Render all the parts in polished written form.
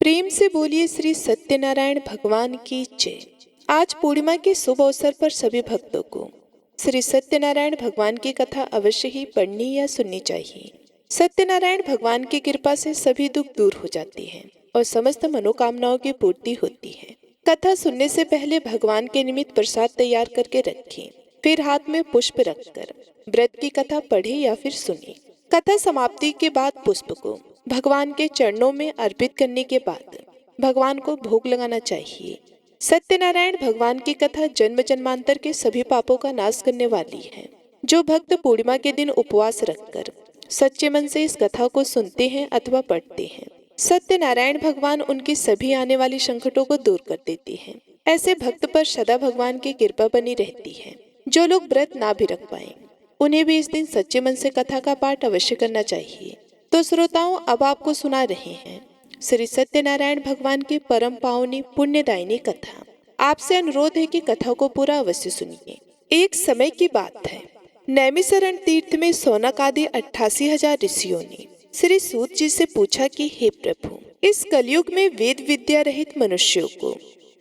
प्रेम से बोलिए श्री सत्यनारायण भगवान की जय। आज पूर्णिमा के शुभ अवसर पर सभी भक्तों को श्री सत्यनारायण भगवान की कथा अवश्य ही पढ़नी या सुननी चाहिए। सत्यनारायण भगवान की कृपा से सभी दुख दूर हो जाते हैं और समस्त मनोकामनाओं की पूर्ति होती है। कथा सुनने से पहले भगवान के निमित्त प्रसाद तैयार करके रखें, फिर हाथ में पुष्प रखकर व्रत की कथा पढ़े या फिर सुने। कथा समाप्ति के बाद पुष्प को भगवान के चरणों में अर्पित करने के बाद भगवान को भोग लगाना चाहिए। सत्यनारायण भगवान की कथा जन्म जन्मांतर के सभी पापों का नाश करने वाली है। जो भक्त पूर्णिमा के दिन उपवास रखकर सच्चे मन से इस कथा को सुनते हैं अथवा पढ़ते हैं, सत्यनारायण भगवान उनकी सभी आने वाली संकटों को दूर कर देते हैं। ऐसे भक्त पर सदा भगवान की कृपा बनी रहती है। जो लोग व्रत ना भी रख पाए उन्हें भी इस दिन सच्चे मन से कथा का पाठ अवश्य करना चाहिए। तो श्रोताओं, अब आपको सुना रहे हैं श्री सत्यनारायण भगवान की परम पावनी पुण्यदायिनी कथा। आपसे अनुरोध है कि कथा को पूरा अवश्य सुनिए। एक समय की बात है, नैमिषारण्य तीर्थ में शौनक आदि 88,000 ऋषियों ने श्री सूत जी से पूछा कि हे प्रभु, इस कलयुग में वेद विद्या रहित मनुष्यों को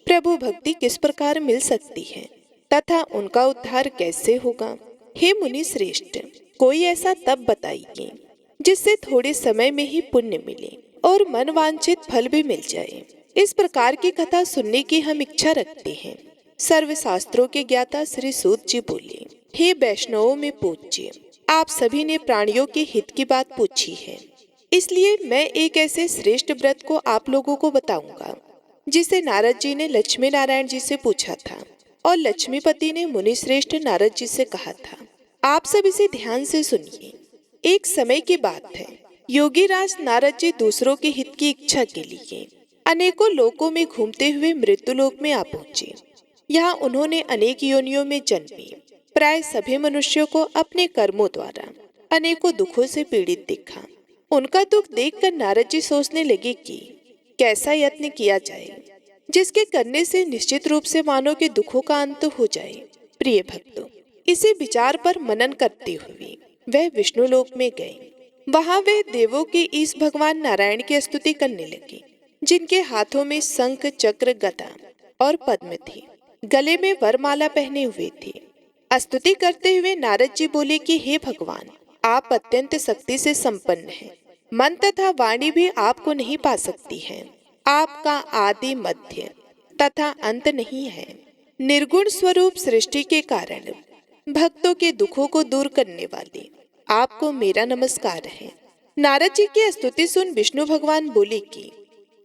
प्रभु भक्ति किस प्रकार मिल सकती है तथा उनका उद्धार कैसे होगा। हे मुनि श्रेष्ठ, कोई ऐसा तप बताइए जिससे थोड़े समय में ही पुण्य मिले और मन वांछित फल भी मिल जाए। इस प्रकार की कथा सुनने की हम इच्छा रखते हैं। सर्वशास्त्रों के ज्ञाता श्री सूत जी बोले, हे वैष्णवों में पूज्य, आप सभी ने प्राणियों के हित की बात पूछी है, इसलिए मैं एक ऐसे श्रेष्ठ व्रत को आप लोगों को बताऊंगा जिसे नारद जी ने लक्ष्मी नारायण जी से पूछा था और लक्ष्मीपति ने मुनि श्रेष्ठ नारद जी से कहा था। आप सब इसे ध्यान से सुनिए। एक समय की बात है, योगीराज नारद जी दूसरों के हित की इच्छा के लिए अनेकों लोकों में घूमते हुए मृत्युलोक में आ पहुंचे। यहाँ उन्होंने अनेक योनियों में जन्मे प्राय सभी मनुष्यों को अपने कर्मों द्वारा अनेकों दुखों से पीड़ित देखा। उनका दुख देखकर नारद जी सोचने लगे कि कैसा यत्न किया जाए जिसके करने से निश्चित रूप से मानव के दुखों का अंत हो जाए। प्रिय भक्तों, इसी विचार पर मनन करते हुए वह विष्णु लोक में गए। वहां वह देवों के इस भगवान नारायण की स्तुति करने लगे, जिनके हाथों में शंख चक्र गदा और पद्म थे, गले में वरमाला पहने हुए थे। स्तुति करते हुए नारद जी बोले कि हे भगवान, आप अत्यंत शक्ति से संपन्न हैं। मन तथा वाणी भी आपको नहीं पा सकती है। आपका आदि मध्य तथा अंत नहीं है। निर्गुण स्वरूप सृष्टि के कारण भक्तों के दुखों को दूर करने वाले आपको मेरा नमस्कार है। नारद जी की स्तुति सुन विष्णु भगवान बोले कि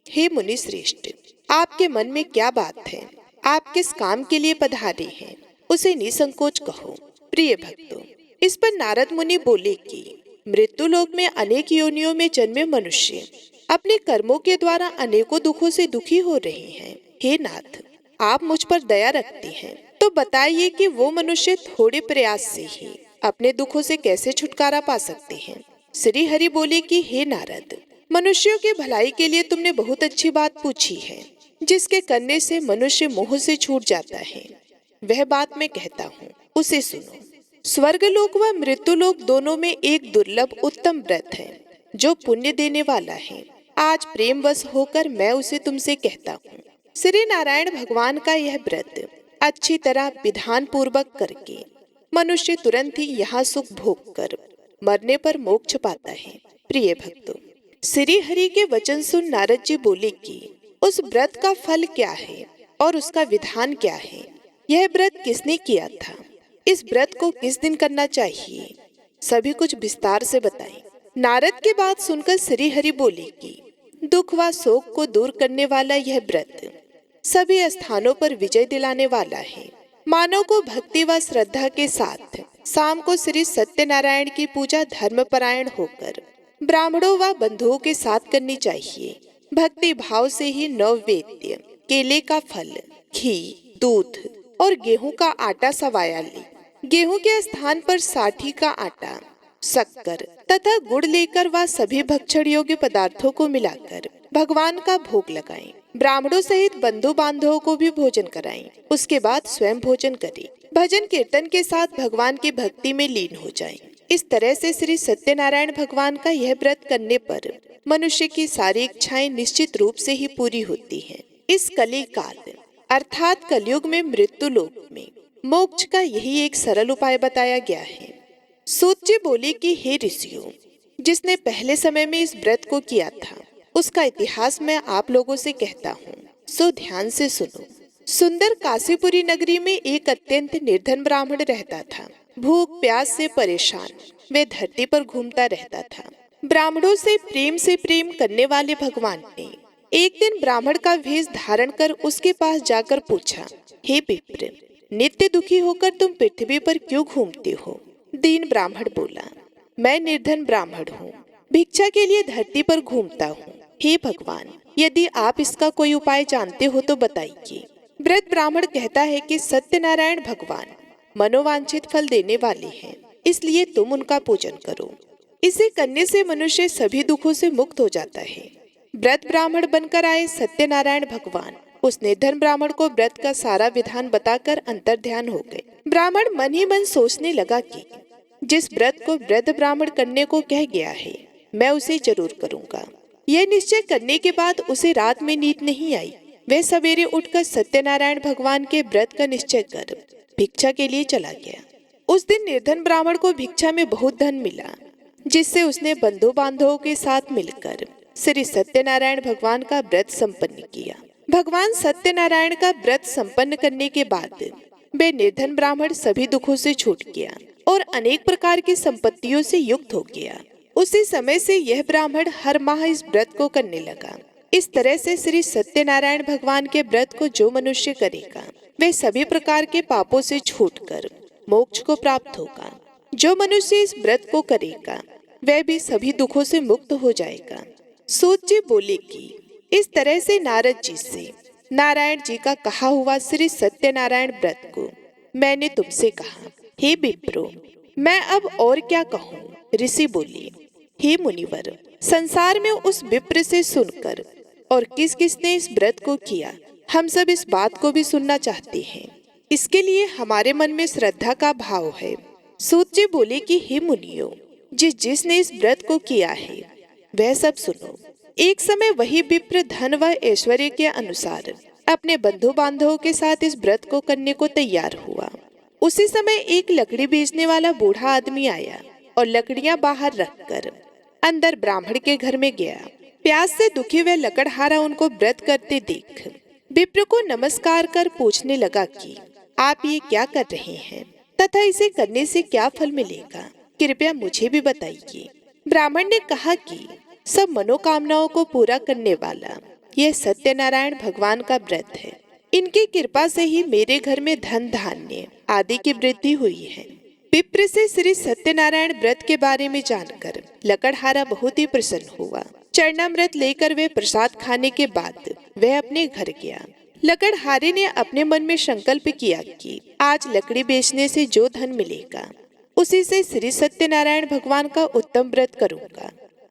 हे मुनि श्रेष्ठ, आपके मन में क्या बात है? आप किस काम के लिए पधारे हैं, उसे निसंकोच कहो। प्रिय भक्तों, इस पर नारद मुनि बोले कि मृत्युलोक में अनेक योनियों में जन्मे मनुष्य अपने कर्मों के द्वारा अनेकों दुखों से दुखी हो रहे हैं। हे नाथ, आप मुझ पर दया रखते हैं तो बताइए कि वो मनुष्य थोड़े प्रयास से ही अपने दुखों से कैसे छुटकारा पा सकते हैं। श्री हरि बोले कि हे नारद, मनुष्यों के भलाई के लिए तुमने बहुत अच्छी बात पूछी है, जिसके करने से मनुष्य मोह से छूट जाता है। वह बात मैं कहता हूँ, उसे सुनो। स्वर्गलोक व मृत्युलोक दोनों में एक दुर्लभ उत्तम व्रत है जो पुण्य देने वाला है। आज प्रेमवश होकर मैं उसे तुमसे कहता हूँ। श्री नारायण भगवान का यह व्रत अच्छी तरह विधान पूर्वक करके मनुष्य तुरंत ही यहाँ सुख भोग कर मरने पर मोक्ष पाता है। प्रिय भक्तों, श्री हरि के वचन सुन नारद जी बोले कि उस व्रत का फल क्या है और उसका विधान क्या है? यह व्रत किसने किया था? इस व्रत को किस दिन करना चाहिए? सभी कुछ विस्तार से बताएं। नारद की बात सुनकर श्री हरि बोले कि दुख व शोक को दूर करने वाला यह व्रत सभी स्थानों पर विजय दिलाने वाला है। मानव को भक्ति व श्रद्धा के साथ शाम को श्री सत्यनारायण की पूजा धर्मपरायण होकर ब्राह्मणों व बंधुओं के साथ करनी चाहिए। भक्ति भाव से ही नैवेद्य केले का फल, घी, दूध और गेहूं का आटा सवाया ले। गेहूं के स्थान पर साठी का आटा, शक्कर तथा गुड़ लेकर वह सभी भक्षण योग्य पदार्थों को मिलाकर भगवान का भोग लगाएं। ब्राह्मणों सहित बंधु बांधवों को भी भोजन कराएं। उसके बाद स्वयं भोजन करें। भजन कीर्तन के साथ भगवान की भक्ति में लीन हो जाएं। इस तरह से श्री सत्यनारायण भगवान का यह व्रत करने पर मनुष्य की सारी इच्छाएं निश्चित रूप से ही पूरी होती हैं। इस कली काल अर्थात कलयुग में मृत्यु लोक में मोक्ष का यही एक सरल उपाय बताया गया है। सूत जी बोले कि हे ऋषियों, जिसने पहले समय में इस व्रत को किया था उसका इतिहास मैं आप लोगों से कहता हूँ, सो ध्यान से सुनो। सुंदर काशीपुरी नगरी में एक अत्यंत निर्धन ब्राह्मण रहता था। भूख प्यास से परेशान वे धरती पर घूमता रहता था। ब्राह्मणों से प्रेम करने वाले भगवान ने एक दिन ब्राह्मण का वेश धारण कर उसके पास जाकर पूछा, हे विप्र, नित्य दुखी होकर तुम पृथ्वी पर क्यों घूमते हो? दीन ब्राह्मण बोला, मैं निर्धन ब्राह्मण हूँ, भिक्षा के लिए धरती पर घूमता हूँ। हे भगवान, यदि आप इसका कोई उपाय जानते हो तो बताइए। वृद्ध ब्राह्मण कहता है कि सत्यनारायण भगवान मनोवांछित फल देने वाले हैं, इसलिए तुम उनका पूजन करो। इसे करने से मनुष्य सभी दुखों से मुक्त हो जाता है। व्रत ब्राह्मण बनकर आए सत्यनारायण भगवान उस निर्धन ब्राह्मण को व्रत का सारा विधान बताकर अंतर्ध्यान हो गए। ब्राह्मण मन ही मन सोचने लगा कि जिस व्रत को वृद्ध ब्राह्मण करने को कह गया है मैं उसे जरूर करूंगा। यह निश्चय करने के बाद उसे रात में नींद नहीं आई। वह सवेरे उठकर सत्यनारायण भगवान के व्रत का निश्चय कर भिक्षा के लिए चला गया। उस दिन निर्धन ब्राह्मण को भिक्षा में बहुत धन मिला, जिससे उसने बंधु बांधवों के साथ मिलकर श्री सत्यनारायण भगवान का व्रत संपन्न किया। भगवान सत्यनारायण का व्रत संपन्न करने के बाद वे निर्धन ब्राह्मण सभी दुखों से छूट गया और अनेक प्रकार की संपत्तियों से युक्त हो गया। उसी समय से यह ब्राह्मण हर माह इस व्रत को करने लगा। इस तरह से श्री सत्यनारायण भगवान के व्रत को जो मनुष्य करेगा वे सभी प्रकार के पापों से छूटकर मोक्ष को प्राप्त होगा। जो मनुष्य इस व्रत को करेगा वह भी सभी दुखों से मुक्त हो जाएगा। सूत जी बोले कि इस तरह से नारद जी से नारायण जी का कहा हुआ श्री सत्यनारायण व्रत को मैंने तुमसे कहा। हे विप्रो, मैं अब और क्या कहूँ? ऋषि बोले, हे मुनिवर, संसार में उस विप्र से सुनकर और किस किसने इस व्रत को किया, हम सब इस बात को भी सुनना चाहते हैं। इसके लिए हमारे मन में श्रद्धा का भाव है। सूत जी बोले कि हे मुनियों, जिसने इस व्रत को किया है वह सब सुनो। एक समय वही विप्र धन व ऐश्वर्य के अनुसार अपने बंधु बांधवों के साथ इस व्रत को करने को तैयार हुआ। उसी समय एक लकड़ी बेचने वाला बूढ़ा आदमी आया और लकड़ियां बाहर रखकर अंदर ब्राह्मण के घर में गया। प्यास से दुखी वह लकड़हारा उनको व्रत करते देख विप्र को नमस्कार कर पूछने लगा कि आप ये क्या कर रहे हैं तथा इसे करने से क्या फल मिलेगा, कृपया मुझे भी बताइए। ब्राह्मण ने कहा कि सब मनोकामनाओं को पूरा करने वाला यह सत्यनारायण भगवान का व्रत है। इनकी कृपा से ही मेरे घर में धन धान्य आदि की वृद्धि हुई है। विप्र से श्री सत्यनारायण व्रत के बारे में जानकर लकड़हारा बहुत ही प्रसन्न हुआ। चरणामृत लेकर वे प्रसाद खाने के बाद वह अपने घर गया। लकड़हारे ने अपने मन में संकल्प किया कि आज लकड़ी बेचने से जो धन मिलेगा उसी से श्री सत्यनारायण भगवान का उत्तम व्रत करूंगा।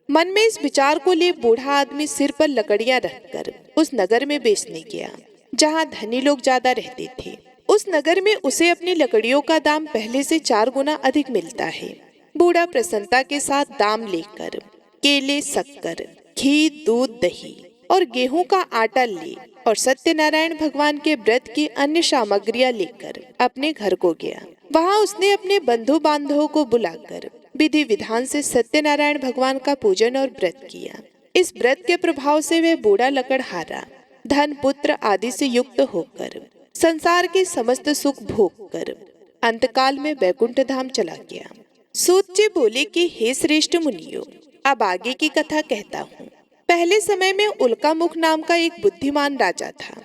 मन में इस विचार को ले बूढ़ा आदमी सिर पर लकड़ियां रखकर उस नगर में बेचने गया जहां धनी लोग ज्यादा रहते थे। उस नगर में उसे अपनी लकड़ियों का दाम पहले से 4 गुना अधिक मिलता है। बूढ़ा प्रसन्नता के साथ दाम लेकर केले, शक्कर, घी, दूध, दही और गेहूं का आटा ले और सत्यनारायण भगवान के व्रत की अन्य सामग्रियां लेकर अपने घर को गया। वहां उसने अपने बंधु बांधवों को बुलाकर विधि विधान से सत्यनारायण भगवान का पूजन और व्रत किया। इस व्रत के प्रभाव से वह बूढ़ा लकड़हारा धन, पुत्र आदि से युक्त होकर संसार के समस्त सुख भोग कर अंतकाल में वैकुंठ धाम चला गया। सूत जी बोले कि हे श्रेष्ठ मुनियों, अब आगे की कथा कहता हूँ। पहले समय में उल्कामुख नाम का एक बुद्धिमान राजा था।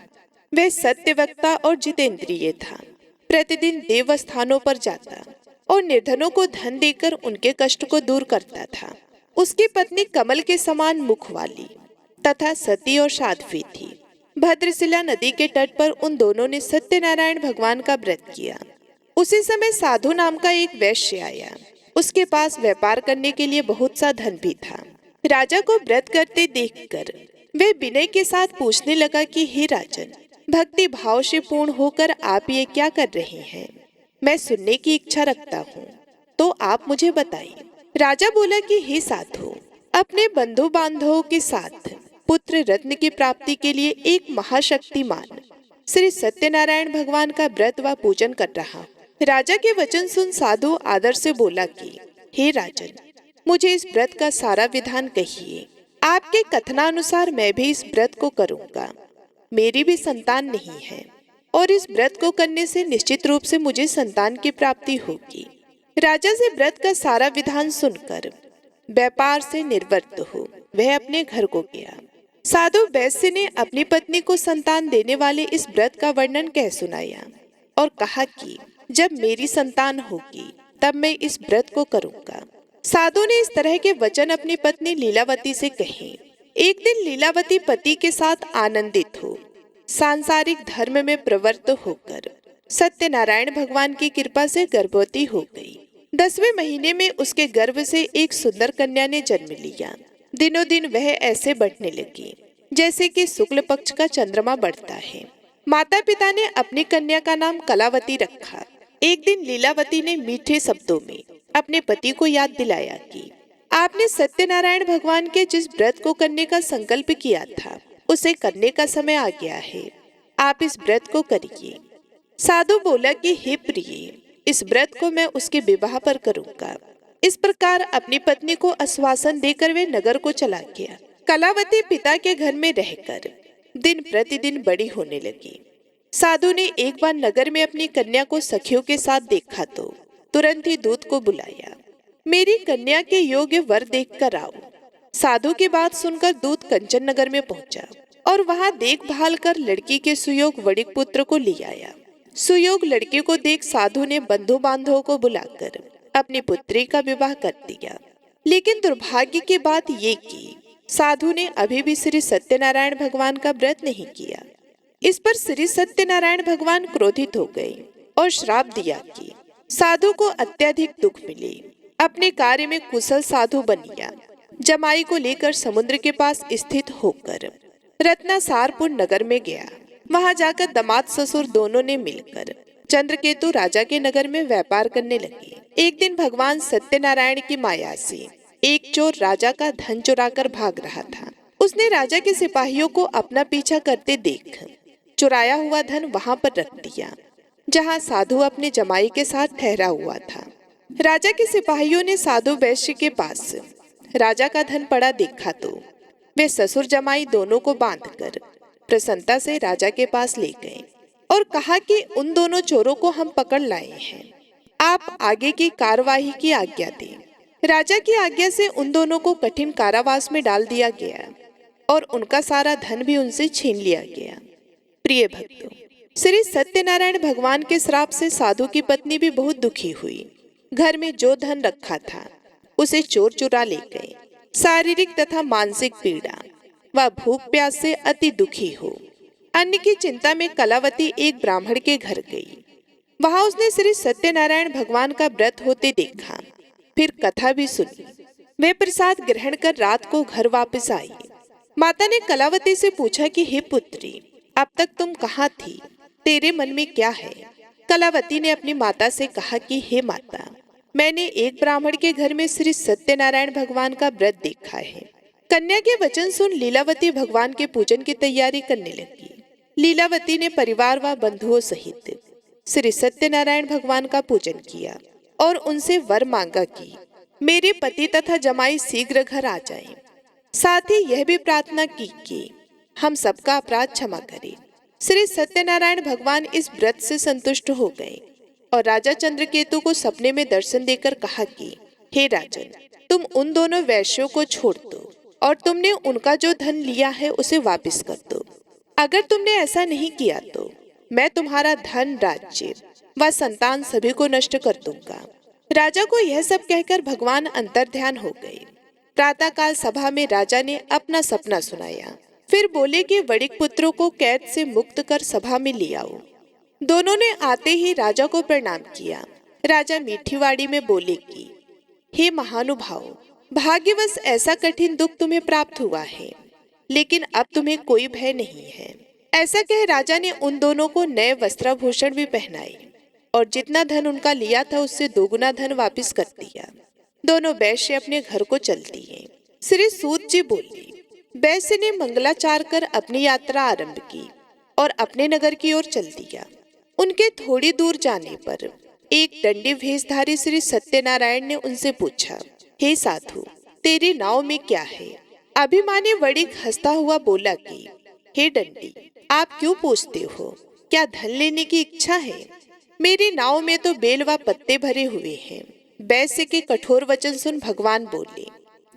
वह सत्यवक्ता और जितेंद्रिय था। प्रतिदिन देव स्थानों पर जाता और निर्धनों को धन देकर उनके कष्ट को दूर करता था। उसकी पत्नी कमल के समान मुख वाली तथा सती और साध्वी थी। भद्रशिला नदी के तट पर उन दोनों ने सत्यनारायण भगवान का व्रत किया। उसी समय साधु नाम का एक वैश्य आया। उसके पास व्यापार करने के लिए बहुत सा धन भी था। राजा को व्रत करते देखकर वे विनय के साथ पूछने लगा कि हे राजन, भक्ति भाव से पूर्ण होकर आप ये क्या कर रहे हैं? मैं सुनने की इच्छा रखता हूँ, तो आप मुझे बताइए। राजा बोला कि हे साधु, अपने बंधु बांधवों के साथ पुत्र रत्न की प्राप्ति के लिए एक महाशक्तिमान श्री सत्यनारायण भगवान का व्रत व पूजन कर रहा हूँ। राजा के वचन सुन साधु आदर से बोला कि हे राजन, मुझे इस व्रत का सारा विधान कहिए। आपके कथनानुसार मैं भी इस व्रत को करूंगा। मेरी भी संतान नहीं है और इस व्रत को करने से निश्चित रूप से मुझे संतान की प्राप्ति होगी। राजा से व्रत का सारा विधान सुनकर व्यापार से निवृत्त हो वह अपने घर को गया। साधु वैश्य ने अपनी पत्नी को संतान देने वाले इस व्रत का वर्णन कह सुनाया और कहा कि जब मेरी संतान होगी तब मैं इस व्रत को करूंगा। साधु ने इस तरह के वचन अपनी पत्नी लीलावती से कहे। एक दिन लीलावती पति के साथ आनंदित हो सांसारिक धर्म में प्रवृत्त होकर सत्यनारायण भगवान की कृपा से गर्भवती हो गई। 10वें महीने में उसके गर्भ से एक सुंदर कन्या ने जन्म लिया। दिनों दिन वह ऐसे बढ़ने लगी जैसे कि शुक्ल पक्ष का चंद्रमा बढ़ता है। माता पिता ने अपनी कन्या का नाम कलावती रखा। एक दिन लीलावती ने मीठे शब्दों में अपने पति को याद दिलाया कि आपने सत्यनारायण भगवान के जिस व्रत को करने का संकल्प किया था उसे करने का समय आ गया है। आप इस व्रत को करिए। साधु बोला कि हे प्रिय, इस व्रत को मैं उसके विवाह पर करूंगा। इस प्रकार अपनी पत्नी को आश्वासन देकर वे नगर को चला गया। कलावती पिता के घर में रहकर दिन प्रतिदिन बड़ी होने लगी। साधु ने एक बार नगर में अपनी कन्या को सखियों के साथ देखा तो तुरंत ही दूत को बुलाया। मेरी कन्या के योग्य वर देखकर आओ। साधु की बात सुनकर दूत कंचन नगर में पहुंचा और वहां देखभाल कर लड़की के सुयोग वणिक पुत्र को ले आया। सुयोग लड़के को देख साधु ने बंधु बांधवों को बुलाकर अपनी पुत्री का विवाह कर दिया। लेकिन दुर्भाग्य की बात ये कि साधु ने अभी भी श्री सत्यनारायण भगवान का व्रत नहीं किया। इस पर श्री सत्यनारायण भगवान क्रोधित हो गए और श्राप दिया कि साधु को अत्यधिक दुख मिले। अपने कार्य में कुशल साधु बन गया। जमाई को लेकर समुद्र के पास स्थित होकर रत्नासारपुर नगर में गया। वहां जाकर दामाद ससुर दोनों ने मिलकर चंद्रकेतु राजा के नगर में व्यापार करने लगे। एक दिन भगवान सत्यनारायण की माया से एक चोर राजा का धन चुराकर भाग रहा था। उसने राजा के सिपाहियों को अपना पीछा करते देख चुराया हुआ धन वहां पर रख दिया जहां साधु अपने जमाई के साथ ठहरा हुआ था। राजा के सिपाहियों ने साधु वैश्य के पास राजा का धन पड़ा देखा तो वे ससुर जमाई दोनों को बांधकर प्रसन्नता से राजा के पास ले गए और कहा कि उन दोनों चोरों को हम पकड़ लाए हैं। आप आगे की कार्यवाही की आज्ञा दें। राजा की आज्ञा से उन दोनों को कठिन कारावास में डाल दिया गया और उनका सारा धन भी उनसे छीन लिया गया। प्रिय भक्तों, श्री सत्यनारायण भगवान के श्राप से साधु की पत्नी भी बहुत दुखी हुई। घर में जो धन रखा था उसे चोर चुरा ले गए। शारीरिक तथा मानसिक पीड़ा व भूख प्यास से अति दुखी हो अन्न की चिंता में कलावती एक ब्राह्मण के घर गई। वहां उसने श्री सत्यनारायण भगवान का व्रत होते देखा, फिर कथा भी सुनी। वे प्रसाद ग्रहण कर रात को घर वापस आई। माता ने कलावती से पूछा कि हे पुत्री, अब तक तुम कहाँ थी? तेरे मन में क्या है? कलावती ने अपनी माता से कहा कि हे माता, मैंने एक ब्राह्मण के घर में श्री सत्यनारायण भगवान का व्रत देखा है। कन्या के वचन सुन लीलावती भगवान के पूजन की तैयारी करने लगी। लीलावती ने परिवार व बंधुओं सहित श्री सत्यनारायण भगवान का पूजन किया और उनसे वर मांगा कि मेरे पति तथा जमाई शीघ्र घर आ जाएं। साथ ही यह भी प्रार्थना की कि हम सबका अपराध क्षमा करें। श्री सत्यनारायण भगवान इस व्रत से संतुष्ट हो गए और राजा चंद्रकेतु को सपने में दर्शन देकर कहा कि हे राजन, तुम उन दोनों वैश्यों को छोड़ दो और तुमने उनका जो धन लिया है उसे वापस कर दो। अगर तुमने ऐसा नहीं किया तो मैं तुम्हारा धन, राज्य व संतान सभी को नष्ट कर दूंगा। राजा को यह सब कहकर भगवान अंतर्ध्यान हो गए। प्रातःकाल सभा में राजा ने अपना सपना सुनाया। फिर बोले कि वणिक पुत्रों को कैद से मुक्त कर सभा में ले आओ। दोनों ने आते ही राजा को प्रणाम किया। राजा मीठी वाणी में बोले कि हे महानुभाव, भाग्यवश ऐसा कठिन दुख तुम्हें प्राप्त हुआ है, लेकिन अब तुम्हें कोई भय नहीं है। ऐसा कह राजा ने उन दोनों को नए वस्त्राभूषण भी पहनाए और जितना धन उनका लिया था उससे दोगुना धन वापस कर दिया। दोनों वैश्य अपने घर को चल दिए। श्री सूत जी बोले, वैश्य ने मंगलाचार कर अपनी यात्रा आरंभ की और अपने नगर की ओर चल दिया। उनके थोड़ी दूर जाने पर एक दंडी भेषधारी श्री सत्यनारायण ने उनसे पूछा, हे साधु, तेरी नाव में क्या है? अभिमानी वणिक हंसता हुआ बोला कि हे दंडी, आप क्यों पूछते हो? क्या धन लेने की इच्छा है? मेरी नाव में तो बेल व पत्ते भरे हुए हैं। वैश्य के कठोर वचन सुन भगवान बोले,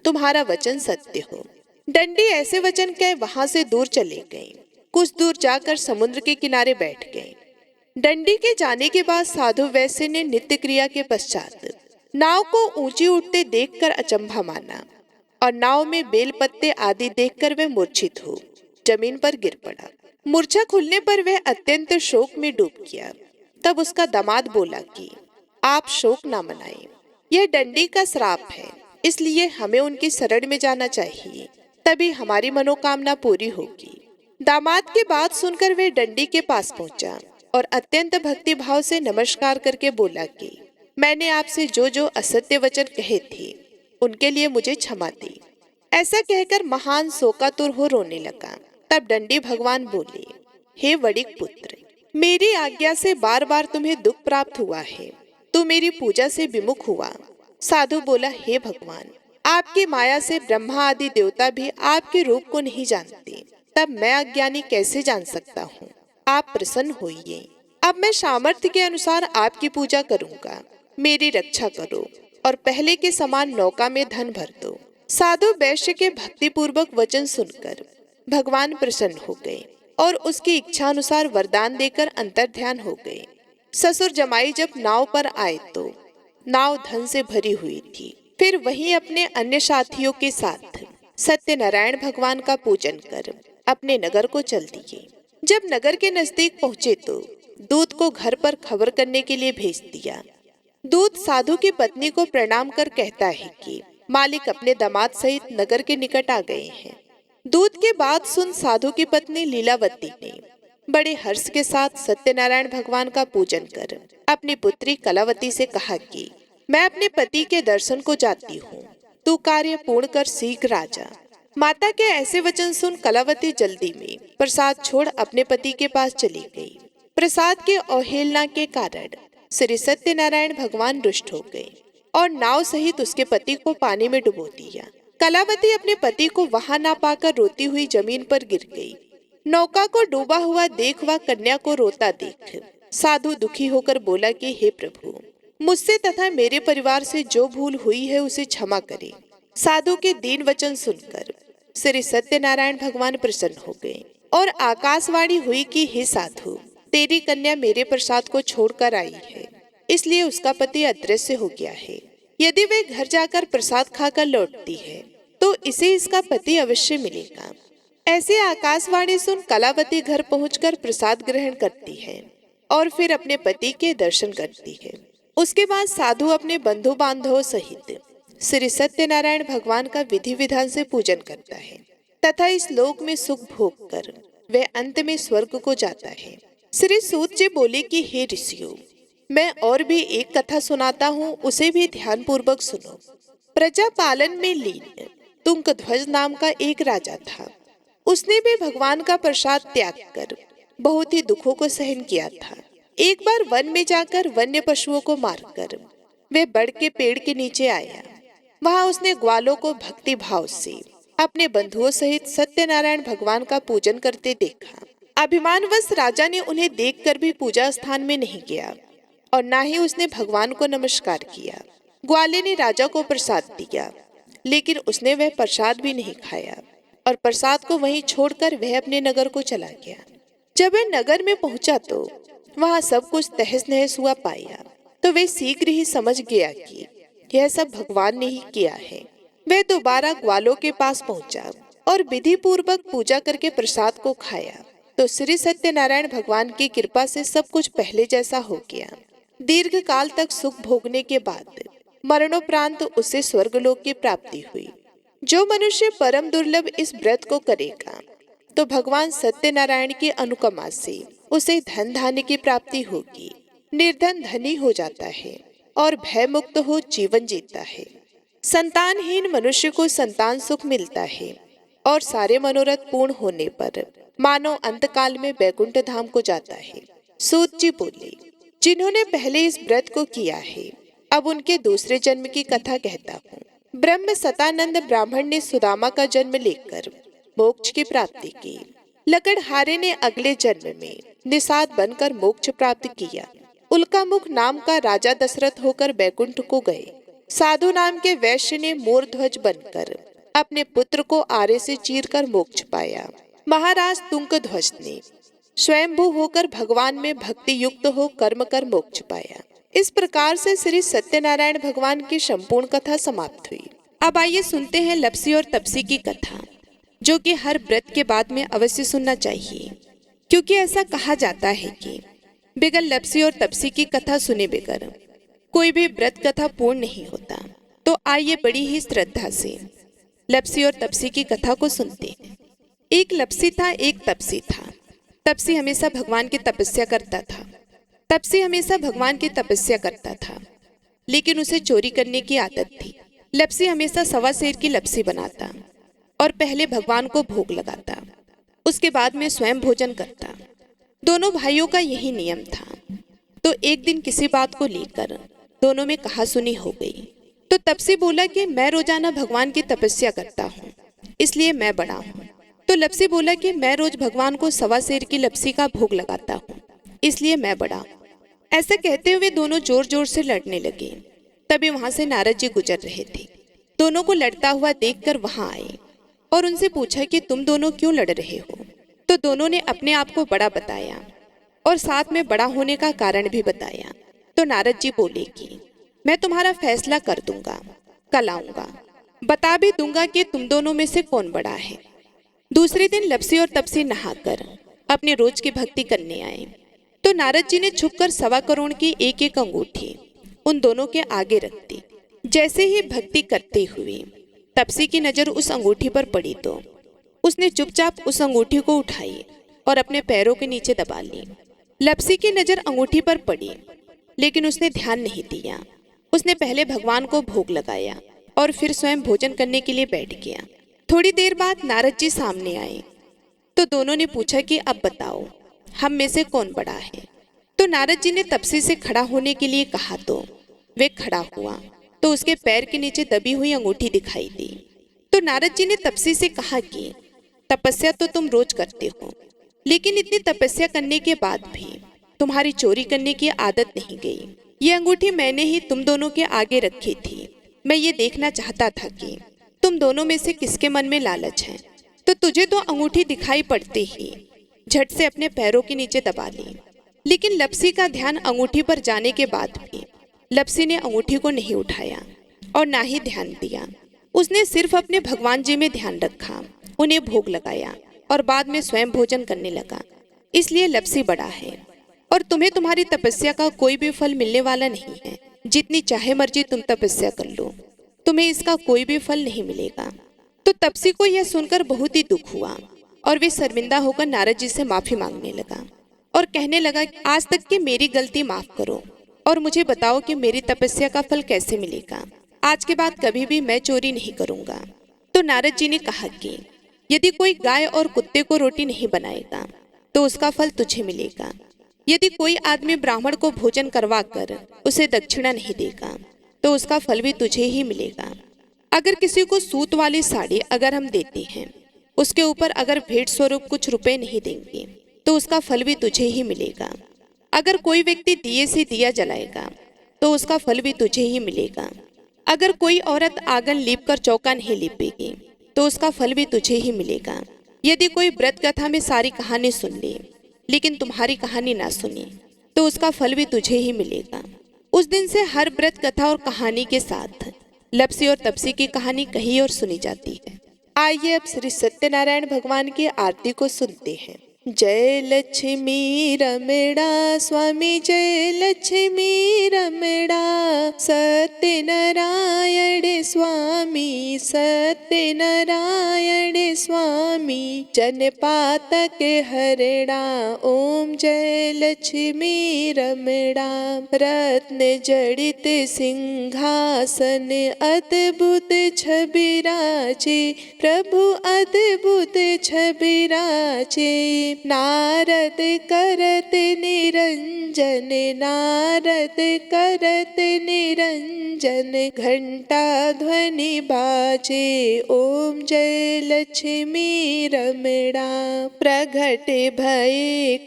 तुम्हारा वचन सत्य हो। दंडी ऐसे वचन कह वहां से दूर चले गए। कुछ दूर जाकर समुद्र के किनारे बैठ गए। दंडी के जाने के बाद साधु वैश्य ने नित्य क्रिया के पश्चात नाव को ऊंची उठते देखकर अचंभा माना और नाव में बेल पत्ते आदि देखकर वह मूर्छित हो जमीन पर गिर पड़ा। मूर्छा खुलने पर वह अत्यंत शोक में डूब गया। तब उसका दामाद बोला कि आप शोक ना मनाएं, यह दंडी का श्राप है, इसलिए हमें उनकी शरण में जाना चाहिए, तभी हमारी मनोकामना पूरी होगी। दामाद की बात सुनकर वह दंडी के पास पहुंचा और अत्यंत भक्ति भाव से नमस्कार करके बोला कि मैंने आपसे जो जो असत्य वचन कहे थे उनके लिए मुझे क्षमा दी। ऐसा कहकर महान शोकातुर हो रोने लगा। तब दंडी भगवान बोले, हे वणिक पुत्र, मेरी आज्ञा से बार बार तुम्हें दुख प्राप्त हुआ है, तू मेरी पूजा से विमुख हुआ। साधु बोला, हे भगवान, आपकी माया से ब्रह्मा आदि देवता भी आपके रूप को नहीं जानते, तब मैं अज्ञानी कैसे जान सकता हूँ? आप प्रसन्न होइए। अब मैं सामर्थ्य के अनुसार आपकी पूजा करूँगा। मेरी रक्षा करो और पहले के समान नौका में धन भर दो। साधु वैश्य के भक्ति पूर्वक वचन सुनकर भगवान प्रसन्न हो गए और उसकी इच्छा अनुसार वरदान देकर अंतर्ध्यान हो गए। ससुर जमाई जब नाव पर आए तो नाव धन से भरी हुई थी। फिर वहीं अपने अन्य साथियों के साथ सत्यनारायण भगवान का पूजन कर अपने नगर को चल दिए। जब नगर के नजदीक पहुंचे तो दूत को घर पर खबर करने के लिए भेज दिया। दूत साधु की पत्नी को प्रणाम कर कहता है कि मालिक अपने दामाद सहित नगर के निकट आ गए हैं। दूत की बात सुन साधु की पत्नी लीलावती ने बड़े हर्ष के साथ सत्यनारायण भगवान का पूजन कर अपनी पुत्री कलावती से कहा कि मैं अपने पति के दर्शन को जाती हूँ, तू कार्य पूर्ण कर शीघ्र आ जा। माता के ऐसे वचन सुन कलावती जल्दी में प्रसाद छोड़ अपने पति के पास चली गई। प्रसाद के अवहेलना के कारण श्री सत्यनारायण भगवान रुष्ट हो गए और नाव सहित उसके पति को पानी में डुबो दिया। कलावती अपने पति को वहां ना पाकर रोती हुई जमीन पर गिर गई। नौका को डूबा हुआ देख वह कन्या को रोता देख साधु दुखी होकर बोला कि हे प्रभु, मुझसे तथा मेरे परिवार से जो भूल हुई है उसे क्षमा करें। साधु के दीन वचन सुनकर श्री सत्यनारायण भगवान प्रसन्न हो गए और आकाशवाणी हुई कि हे साधु, तेरी कन्या मेरे प्रसाद को छोड़कर आई है, इसलिए उसका पति अदृश्य हो गया है। यदि वे घर जाकर प्रसाद खाकर लौटती है तो इसे इसका पति अवश्य मिलेगा। ऐसे आकाशवाणी सुन कलावती घर पहुंचकर प्रसाद ग्रहण करती है और फिर अपने पति के दर्शन करती है। उसके बाद साधु अपने बंधु बांधवों सहित श्री सत्यनारायण भगवान का विधि विधान से पूजन करता है तथा इस लोक में सुख भोग कर वह अंत में स्वर्ग को जाता है। श्री सूत जी बोले कि हे ऋषियों, मैं और भी एक कथा सुनाता हूँ, उसे भी ध्यान पूर्वक सुनो। प्रजा पालन में लीन तुंगध्वज नाम का एक राजा था। उसने भी भगवान का प्रसाद त्याग कर बहुत ही दुखों को सहन किया था। एक बार वन में जाकर वन्य पशुओं को मारकर वे बड़ के पेड़ के नीचे आया। वहां उसने ग्वालों को भक्ति भाव से अपने बंधुओं सहित सत्यनारायण भगवान का पूजन करते देखा। अभिमानवश राजा ने उन्हें देखकर भी पूजा स्थान में नहीं गया और ना ही उसने भगवान को नमस्कार किया। ग्वाले ने राजा को प्रसाद दिया, लेकिन उसने वह प्रसाद भी नहीं खाया और प्रसाद को वहीं छोड़कर वह अपने नगर को चला गया। जब वह नगर में पहुंचा तो वहां सब कुछ तहस नहस हुआ पाया, तो वे शीघ्र ही समझ गया कि यह सब भगवान ने ही किया है। वह दोबारा ग्वालों के पास पहुंचा और विधि पूर्वक पूजा करके प्रसाद को खाया तो श्री सत्यनारायण भगवान की कृपा से सब कुछ पहले जैसा हो गया। दीर्घ काल तक सुख भोगने के बाद मरणोपरांत उसे स्वर्गलोक की प्राप्ति हुई। जो मनुष्य परम दुर्लभ इस व्रत को करेगा तो भगवान सत्यनारायण की अनुकंपा से उसे धन धान्य की प्राप्ति होगी। निर्धन धनी हो जाता है और भय मुक्त हो जीवन जीता है। संतानहीन मनुष्य को संतान सुख मिलता है और सारे मनोरथ पूर्ण होने पर मानव अंतकाल में बैकुंठ धाम को जाता है। सूत जी बोले, जिन्होंने पहले इस व्रत को किया है, अब उनके दूसरे जन्म की कथा कहता हूँ। ब्रह्म सतानंद ब्राह्मण ने सुदामा का जन्म लेकर मोक्ष की प्राप्ति की। लकड़हारे ने अगले जन्म में निषाद बनकर मोक्ष प्राप्त किया। उल्कामुख नाम का राजा दशरथ होकर बैकुंठ को गए। साधु नाम के वैश्य ने मोरध्वज बनकर अपने पुत्र को आरे से चीरकर मोक्ष पाया। महाराज तुंगध्वज ने स्वयंभू होकर भगवान में भक्ति युक्त हो कर्म कर मोक्ष पाया। इस प्रकार से श्री सत्यनारायण भगवान की संपूर्ण कथा समाप्त हुई। अब आइए सुनते हैं लप्सी और तपसी की कथा, जो कि हर व्रत के बाद में अवश्य सुनना चाहिए, क्योंकि ऐसा कहा जाता है कि बिगर लप्सी और तपसी की कथा सुने बगैर कोई भी व्रत कथा पूर्ण नहीं होता। तो आइए बड़ी ही श्रद्धा से लप्सी और तपसी की कथा को सुनते हैं। एक लप्सी था, एक तपसी था। तपसी हमेशा भगवान की तपस्या करता था। तपसी हमेशा भगवान की तपस्या करता था, लेकिन उसे चोरी करने की आदत थी। लप्सी हमेशा सवा शेर की लप्सी बनाता और पहले भगवान को भोग लगाता, उसके बाद में स्वयं भोजन करता। दोनों भाइयों का यही नियम था। तो एक दिन किसी बात को लेकर दोनों में कहासुनी हो गई। तो तपसी बोला कि मैं रोजाना भगवान की तपस्या करता हूँ, इसलिए मैं बड़ा हूँ। तो लप्सी बोला कि मैं रोज भगवान को सवा शेर की लप्सी का भोग लगाता हूँ, इसलिए मैं बड़ा हूँ। ऐसा कहते हुए दोनों जोर जोर से लड़ने लगे। तभी वहां से नारद जी गुजर रहे थे। दोनों को लड़ता हुआ देखकर वहां आए और उनसे पूछा कि तुम दोनों क्यों लड़ रहे हो। तो दोनों ने अपने आप को बड़ा बताया और साथ में बड़ा होने का कारण भी बताया। तो नारद जी बोले कि मैं तुम्हारा फैसला कर दूंगा, कल आऊंगा, बता भी दूंगा कि तुम दोनों में से कौन बड़ा है। दूसरे दिन लप्सी और तपसी नहाकर अपने रोज की भक्ति करने आए। तो नारद जी ने छुपकर 1.25 करोड़ की एक एक अंगूठी उन दोनों के आगे रख दी। जैसे ही भक्ति करते हुए तपसी की नजर उस अंगूठी पर पड़ी तो उसने चुपचाप उस अंगूठी को उठाई और अपने पैरों के नीचे दबा ली। लप्सी की नजर अंगूठी पर पड़ी, लेकिन उसने ध्यान नहीं दिया। उसने पहले भगवान को भोग लगाया और फिर स्वयं भोजन करने के लिए बैठ गया। थोड़ी देर बाद नारद जी सामने आए। तो दोनों ने पूछा कि अब बताओ, हम में से कौन बड़ा है। तो नारद जी ने तपसी से खड़ा होने के लिए कहा तो वे खड़ा हुआ तो उसके पैर के नीचे दबी हुई अंगूठी दिखाई दी। तो नारद जी ने तपसी से कहा कि तपस्या तो तुम रोज करते हो, लेकिन इतनी तपस्या करने के बाद भी तुम्हारी चोरी करने की आदत नहीं गई। ये अंगूठी मैंने ही तुम दोनों के आगे रखी थी। मैं ये देखना चाहता था कि तुम दोनों में से किसके मन में लालच है। तो तुझे तो अंगूठी दिखाई पड़ते ही झट से अपने पैरों के नीचे दबा ली। लेकिन लप्सी का ध्यान अंगूठी पर जाने के बाद भी लप्सी ने अंगूठी को नहीं उठाया और ना ही ध्यान दिया। उसने सिर्फ अपने भगवान जी में ध्यान रखा, उन्हें भोग लगाया और बाद में स्वयं भोजन करने लगा। इसलिए लप्सी बड़ा है और तुम्हें तुम्हारी तपस्या का कोई भी फल मिलने वाला नहीं है। जितनी चाहे मर्जी तुम तपस्या कर लो, तुम्हें इसका कोई भी फल नहीं मिलेगा। तो तपसी को यह सुनकर बहुत ही दुख हुआ और वे शर्मिंदा होकर नारद जी से माफी मांगने लगा और कहने लगा कि आज तक की मेरी गलती माफ करो और मुझे बताओ कि मेरी तपस्या का फल कैसे मिलेगा। आज के बाद कभी भी मैं चोरी नहीं करूंगा। तो नारद जी ने कहा कि यदि कोई गाय और कुत्ते को रोटी नहीं बनाएगा तो उसका फल तुझे मिलेगा। यदि कोई आदमी ब्राह्मण को भोजन करवा कर उसे दक्षिणा नहीं देगा तो उसका फल भी तुझे ही मिलेगा। अगर किसी को सूत वाली साड़ी अगर हम देते हैं, उसके ऊपर अगर भेंट स्वरूप कुछ रुपए नहीं देंगे तो उसका फल भी तुझे ही मिलेगा। अगर कोई व्यक्ति दिए से दिया जलाएगा तो उसका फल भी तुझे ही मिलेगा। अगर कोई औरत आंगन लीप कर चौका नहीं लीपेगी तो उसका फल भी तुझे ही मिलेगा। यदि कोई व्रत कथा में सारी कहानी सुन ले लेकिन तुम्हारी कहानी ना सुने तो उसका फल भी तुझे ही मिलेगा। उस दिन से हर व्रत कथा और कहानी के साथ लप्सी और तपसी की कहानी कही और सुनी जाती है। आइए अब श्री सत्यनारायण भगवान की आरती को सुनते हैं। जय लक्ष्मी रमणा स्वामी जय लक्ष्मी रमणा सत्यनारायण स्वामी सत्यनारायण स्वामी जनपातक हरणा ओम जय लक्ष्मी रमणा रत्न जड़ित सिंहासन अद्भुत छबिराजे प्रभु अद्भुत छबिराजे नारद करत निरंजन नारद करत निरंजन घंटा ध्वनि बाजे ओम जय लक्ष्मी रमणा प्रगट भय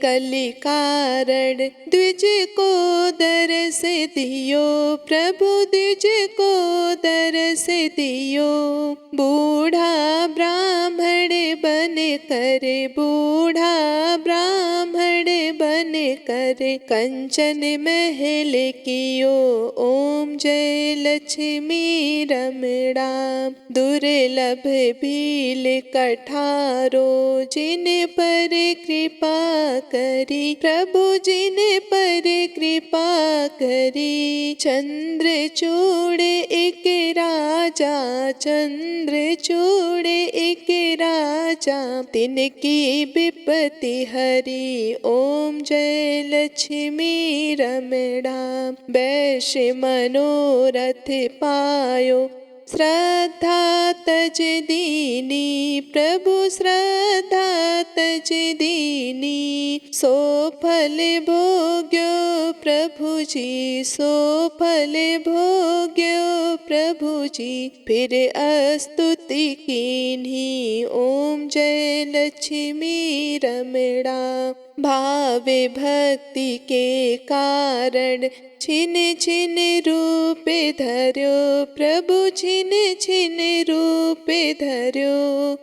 कलि कारण द्विज को दरस दियो प्रभु द्विज को दरस दियो बूढ़ा ब्राह्मण बन कर बूढ़ा ब्राह्मण बन कर कंचन महल कियो ओम जय लक्ष्मी रमणा दुर्लभ भील कठारो जिन पर कृपा करी प्रभु जिन पर कृपा करी चंद्रचूड़ एक राजा चंद्रचूड़ एक राजा तिनकी विपत्ति हरि ओम जय लक्ष्मी रमणा वैश्य मनोरथ पायो श्रद्धा तज दीनी प्रभु श्रद्धा तज दीनी सो फल भोग्यो प्रभु जी सो फल भोग्यो प्रभु जी फिर स्तुति कीन्ही ओम जय लक्ष्मी रमणा भावे भक्ति के कारण छिन छिन रूप धर्यो प्रभु छिन छिन रूप धर्यो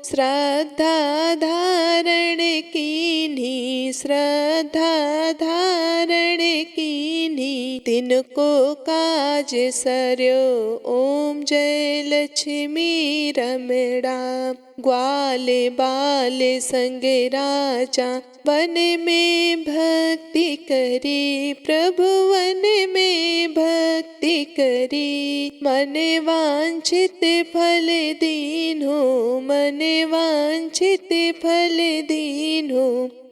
श्रद्धा धारण कीन्ही श्रद्धा धारण कीन्ही तिनको काज सर्यो ओम जय लक्ष्मी रमणा ग्वाल बाल संग राजा वन में भक्ति करी प्रभु वन में भक्ति करी मन वांछित फल दीन्हो मन वांछित फल दीन्हो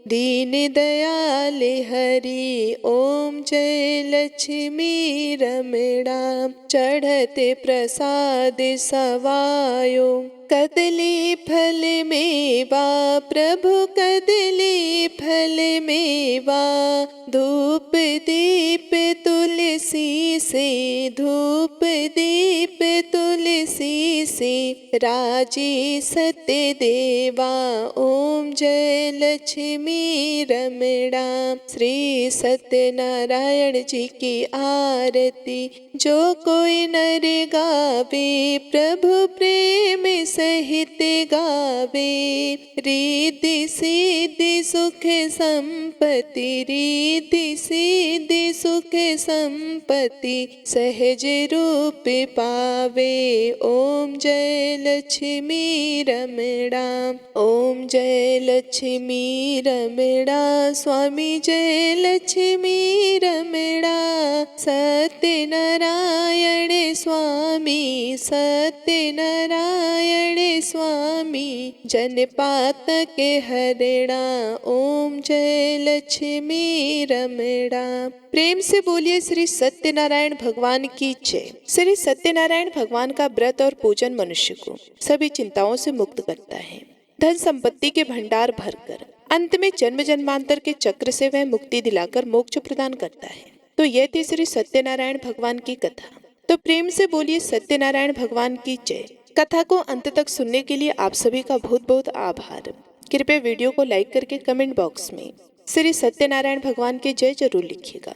दीन दयाल हरि ओम जय लक्ष्मी रमणा चढ़ते प्रसाद सवायो कदली फल मेवा प्रभु कदली फल मेवा धूप दीप तुलसी से धूप दीप तुलसी से राजी सत्य देवा ओम जय लक्ष्मी रमणा श्री सत्यनारायण जी की आरती जो कोई नर गावे प्रभु प्रेम सहित गावे रिद्धि सिद्धि सुख संपत्ति रिद्धि सिद्धि सुख संपत्ति सहज रूप पावे ओम जय लक्ष्मी रमणा ओम जय लक्ष्मी रमणा स्वामी जय लक्ष्मी रमणा सत्यनारायण स्वामी सत्यनारायण स्वामी जनपातक हरणा ओम जय लक्ष्मी रमणा। प्रेम से बोलिए श्री सत्यनारायण भगवान की जय। श्री सत्यनारायण भगवान का व्रत और पूजन मनुष्य को सभी चिंताओं से मुक्त करता है, धन संपत्ति के भंडार भरकर अंत में जन्म जन्मांतर के चक्र से वह मुक्ति दिलाकर मोक्ष प्रदान करता है। तो यह थी श्री सत्यनारायण भगवान की कथा। तो प्रेम से बोलिए सत्यनारायण भगवान की जय। कथा को अंत तक सुनने के लिए आप सभी का बहुत बहुत आभार। कृपया वीडियो को लाइक करके कमेंट बॉक्स में श्री सत्यनारायण भगवान की जय जरूर लिखिएगा।